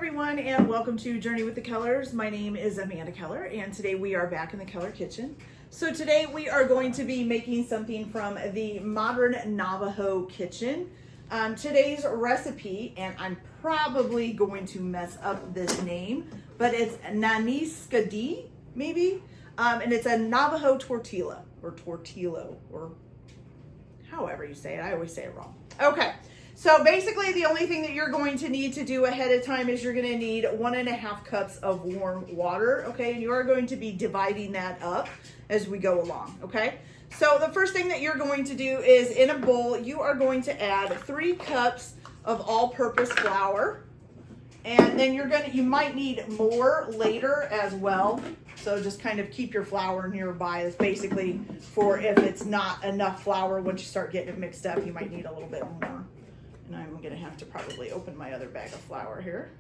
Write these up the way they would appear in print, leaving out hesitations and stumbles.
everyone, and welcome to Journey with the Kellers. My name is Amanda Keller, and today we are back in the Keller kitchen. So today we are going to be making something from the Modern Navajo kitchen. Today's recipe, and I'm probably going to mess up this name, but it's Naneeskaadi, maybe, and it's a Navajo tortilla, or tortillo, or however you say it. I always say it wrong. Okay. So basically the only thing that you're going to need to do ahead of time is you're going to need 1.5 cups of warm water, okay? And you are going to be dividing that up as we go along, okay? So the first thing that you're going to do is in a bowl, you are going to add 3 cups of all-purpose flour. And then you might need more later as well. So just kind of keep your flour nearby. It's basically for if it's not enough flour, once you start getting it mixed up, you might need a little bit more. And I'm going to have to probably open my other bag of flour here.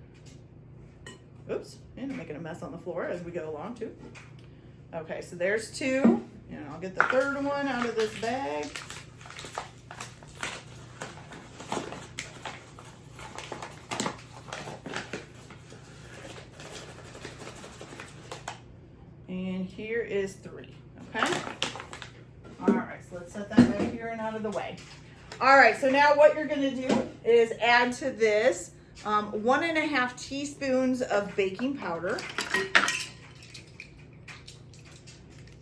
Oops, and I'm making a mess on the floor as we go along too. Okay, so there's 2, and I'll get the third one out of this bag. And here is 3, okay? All right, so let's set that back here and out of the way. All right, so now what you're gonna do is add to this 1.5 teaspoons of baking powder.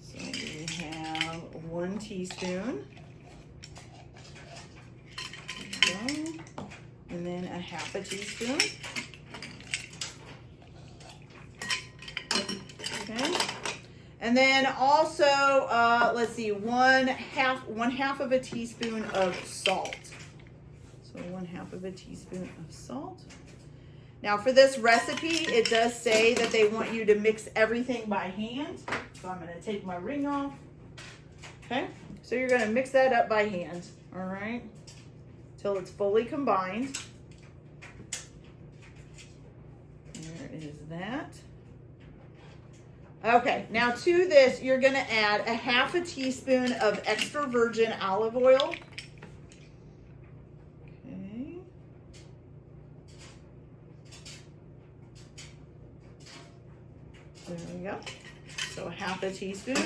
So we have 1 teaspoon. Okay. And then 1/2 teaspoon. Okay. And then also, let's see, one half of a teaspoon of salt. So 1/2 teaspoon of salt. Now for this recipe, it does say that they want you to mix everything by hand. So I'm gonna take my ring off. Okay, so you're gonna mix that up by hand, all right? Till it's fully combined. There is that. Okay, now to this, you're gonna add 1/2 teaspoon of extra virgin olive oil. Okay. There we go. So 1/2 teaspoon.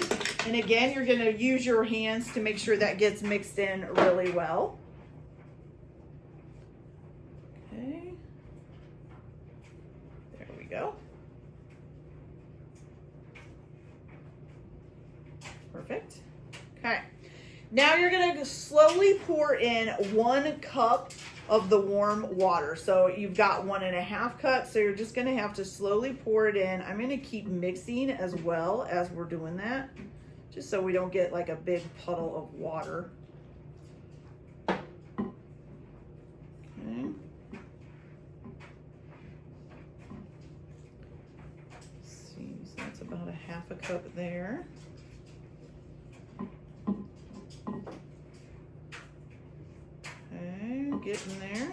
And again, you're gonna use your hands to make sure that gets mixed in really well. Okay. There we go. Perfect. Okay. Now you're going to slowly pour in 1 cup of the warm water. So you've got 1.5 cups. So you're just going to have to slowly pour it in. I'm going to keep mixing as well as we're doing that, just so we don't get like a big puddle of water. Okay. Let's see, so that's about 1/2 cup there. Getting there.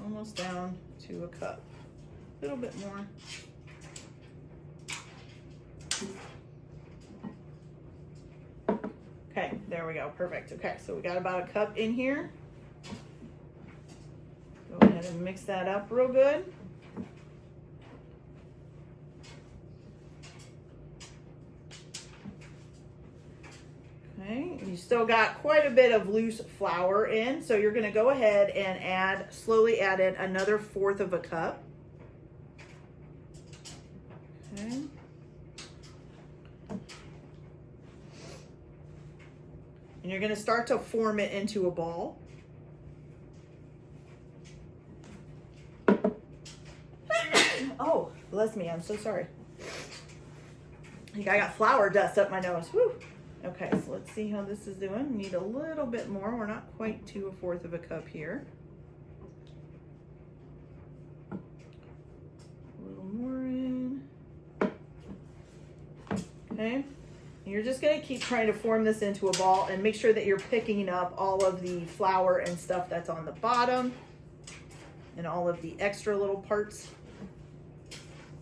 Almost down to a cup. A little bit more. Okay, there we go. Perfect. Okay, so we got about a cup in here. Go ahead and mix that up real good. Okay, you still got quite a bit of loose flour in, so you're going to go ahead and slowly add in another 1/4 of a cup. Okay. And you're going to start to form it into a ball. Oh, bless me, I'm so sorry. I think I got flour dust up my nose. Whew. Okay, so let's see how this is doing. Need a little bit more. We're not quite to 1/4 of a cup here. A little more in. Okay, and you're just gonna keep trying to form this into a ball and make sure that you're picking up all of the flour and stuff that's on the bottom and all of the extra little parts.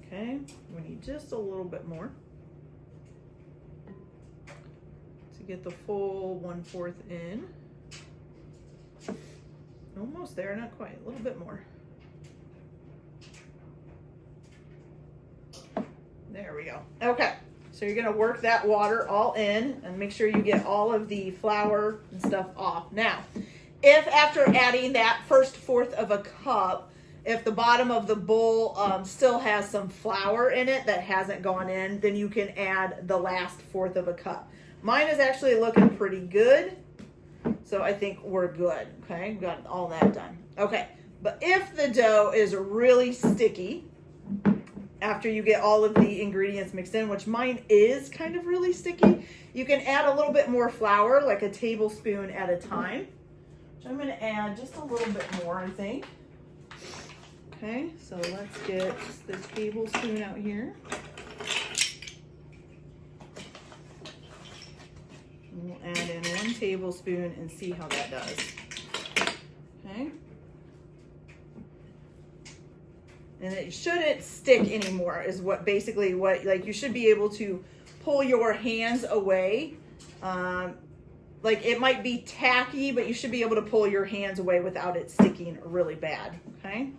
Okay, we need just a little bit more to get the full 1/4 in. Almost there, not quite, a little bit more. There we go. Okay, so you're gonna work that water all in and make sure you get all of the flour and stuff off. Now, if after adding that first fourth of a cup, if the bottom of the bowl still has some flour in it that hasn't gone in, then you can add the last fourth of a cup. Mine is actually looking pretty good, so I think we're good. Okay, we got all that done. Okay, but if the dough is really sticky, after you get all of the ingredients mixed in, which mine is kind of really sticky, you can add a little bit more flour, like a tablespoon at a time. Which I'm going to add just a little bit more, I think. Okay, so let's get the tablespoon out here. We'll add in 1 tablespoon and see how that does. Okay. And it shouldn't stick anymore is what basically what, like you should be able to pull your hands away. Like it might be tacky, but you should be able to pull your hands away without it sticking really bad, okay?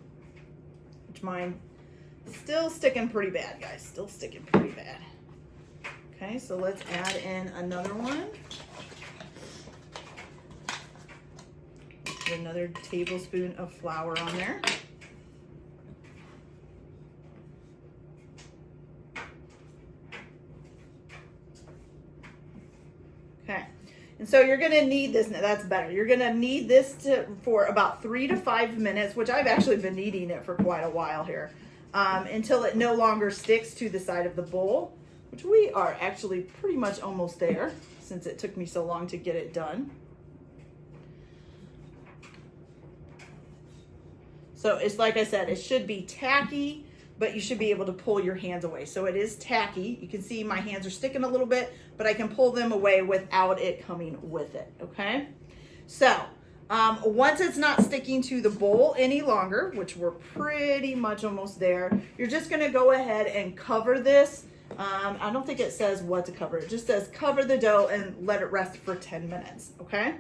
Which mine still sticking pretty bad, guys, still sticking pretty bad. Okay, so let's add in another one. Put another tablespoon of flour on there. Okay, and so you're gonna need this, that's better. You're gonna need this for about 3 to 5 minutes, which I've actually been kneading it for quite a while here, until it no longer sticks to the side of the bowl, which we are actually pretty much almost there since it took me so long to get it done. So it's like I said, it should be tacky, but you should be able to pull your hands away. So it is tacky. You can see my hands are sticking a little bit, but I can pull them away without it coming with it, okay? So once it's not sticking to the bowl any longer, which we're pretty much almost there, you're just gonna go ahead and cover this. I don't think it says what to cover. It just says cover the dough and let it rest for 10 minutes, okay?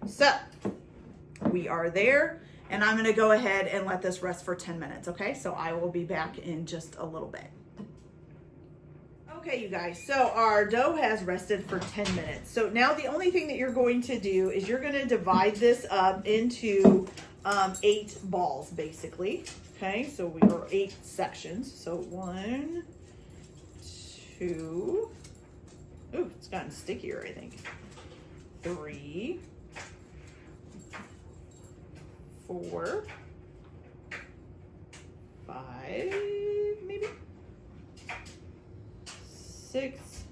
So we are there. And I'm gonna go ahead and let this rest for 10 minutes, okay? So I will be back in just a little bit. Okay, you guys, so our dough has rested for 10 minutes. So now the only thing that you're going to do is you're gonna divide this up into 8 balls, basically. Okay, so we are 8 sections. So 1, 2, ooh, it's gotten stickier, I think. 3, 4, 5, maybe 6,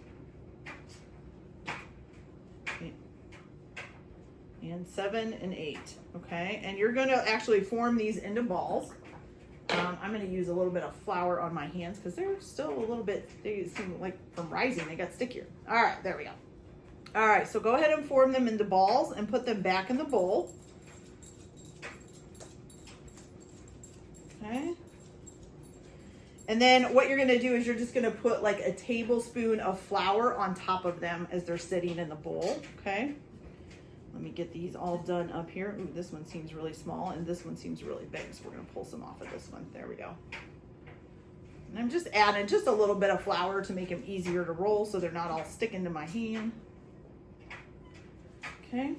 and 7 and 8. Okay, and you're going to actually form these into balls. I'm going to use a little bit of flour on my hands because they're still a little bit, they seem like from rising, they got stickier. All right, there we go. All right, so go ahead and form them into balls and put them back in the bowl. Okay. And then what you're going to do is you're just going to put like a tablespoon of flour on top of them as they're sitting in the bowl. Okay. Let me get these all done up here. Ooh, this one seems really small and this one seems really big. So we're going to pull some off of this one. There we go. And I'm just adding just a little bit of flour to make them easier to roll so they're not all sticking to my hand. Okay.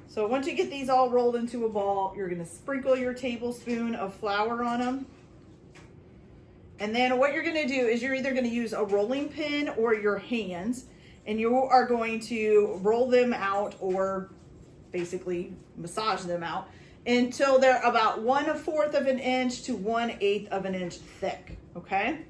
So once you get these all rolled into a ball, you're going to sprinkle your tablespoon of flour on them. And then what you're going to do is you're either going to use a rolling pin or your hands, and you are going to roll them out or basically massage them out until they're about 1/4 of an inch to 1/8 of an inch thick, okay?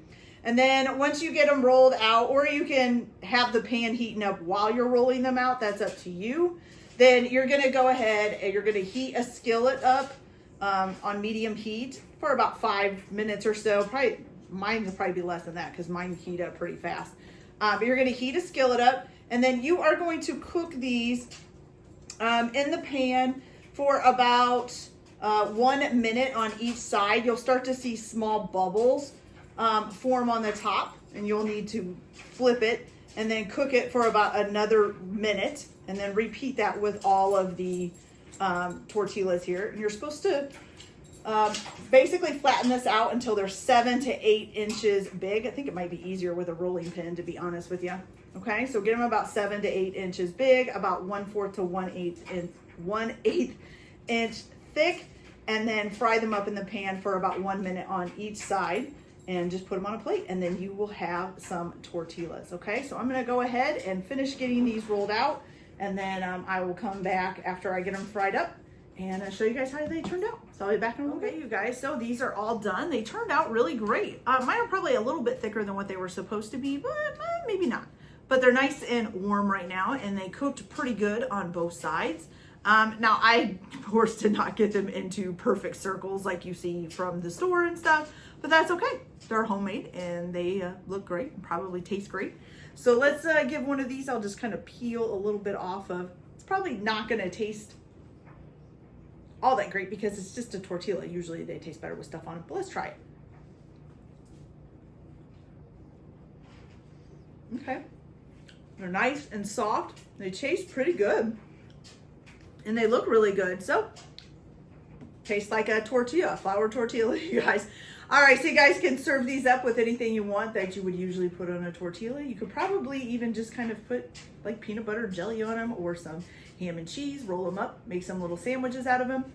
And then once you get them rolled out, or you can have the pan heating up while you're rolling them out, that's up to you. Then you're going to go ahead and you're going to heat a skillet up on medium heat for about 5 minutes or so. Probably mine will probably be less than that because mine heat up pretty fast. But you're going to heat a skillet up, and then you are going to cook these in the pan for about 1 minute on each side. You'll start to see small bubbles form on the top, and you'll need to flip it and then cook it for about another minute, and then repeat that with all of the tortillas here. And you're supposed to basically flatten this out until they're 7 to 8 inches big. I think it might be easier with a rolling pin, to be honest with you. Okay, so get them about 7 to 8 inches big, about 1/4 to 1/8 inch thick, and then fry them up in the pan for about 1 minute on each side, and just put them on a plate, and then you will have some tortillas. Okay, so I'm gonna go ahead and finish getting these rolled out, and then I will come back after I get them fried up and show you guys how they turned out. So I'll be back in a little bit, you guys. So these are all done. They turned out really great. Mine are probably a little bit thicker than what they were supposed to be, but maybe not. But they're nice and warm right now, and they cooked pretty good on both sides. Now I, of course, did not get them into perfect circles like you see from the store and stuff, but that's okay. They're homemade and they look great and probably taste great. So let's give one of these. I'll just kind of peel a little bit off of. It's probably not going to taste all that great because it's just a tortilla. Usually they taste better with stuff on it, but let's try it. Okay. They're nice and soft. They taste pretty good. And they look really good. So, tastes like a tortilla, flour tortilla, you guys. All right, so you guys can serve these up with anything you want that you would usually put on a tortilla. You could probably even just kind of put like peanut butter jelly on them or some ham and cheese, roll them up, make some little sandwiches out of them.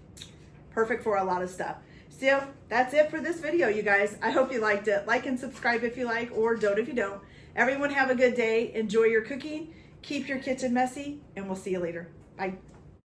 Perfect for a lot of stuff. So, that's it for this video, you guys. I hope you liked it. Like and subscribe if you like, or don't if you don't. Everyone have a good day. Enjoy your cooking. Keep your kitchen messy, and we'll see you later. Bye.